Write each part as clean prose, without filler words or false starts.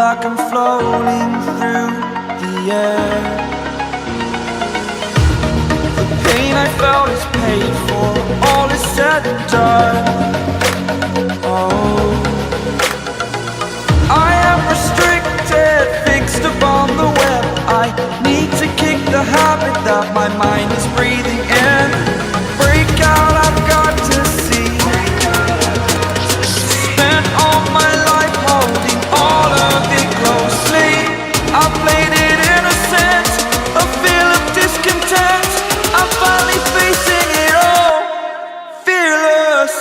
like I'm floating through the air. The pain I felt is paid for, all is said and done. Oh, I am restricted, fixed upon the web. I need to kick the habit that my mind is breathing in. Break out, I've got to see. Spent all my life holding all of it closely. I played it innocent, a feel of discontent. I'm finally facing it all, fearless.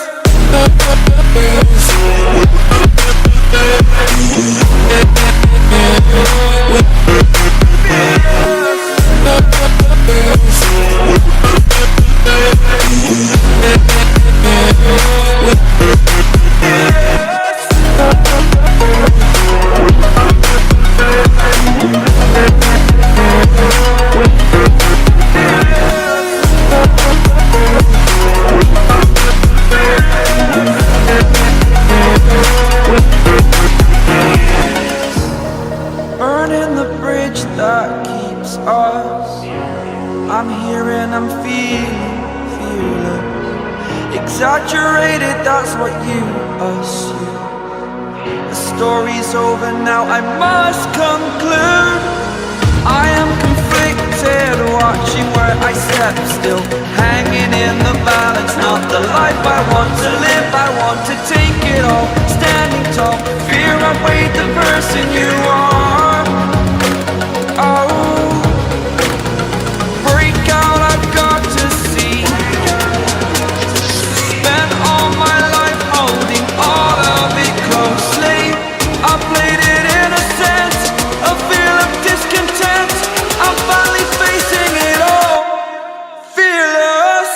Burning the bridge that keeps us. I'm here and I'm feeling fearless. Exaggerated, that's what you assume. The story's over now, I must conclude. I am conflicted, watching where I step still, hanging in the balance. Not the life I want to live, I want to take it all. Standing tall, fear outweighed the person you are. Oh, break out, I've got to see. Spent all my life holding all of it closely. I played it innocent, a feel of discontent. I'm finally facing it all, fearless.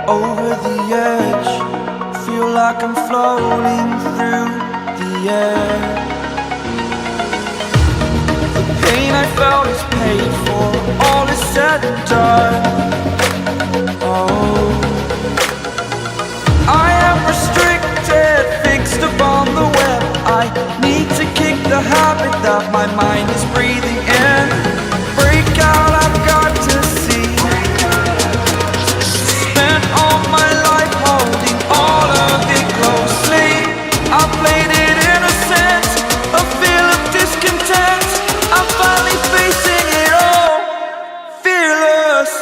Over the edge, feel like I'm floating through the air. The pain I felt is paid for, all is said and done. Oh, I am restricted, fixed upon the web. I need to kick the habit that my mind is breathing in. Break out, I've got to see. Spent all my life holding all of it closely. I played it innocent, a feel of discontent. I'm finally facing it all, fearless.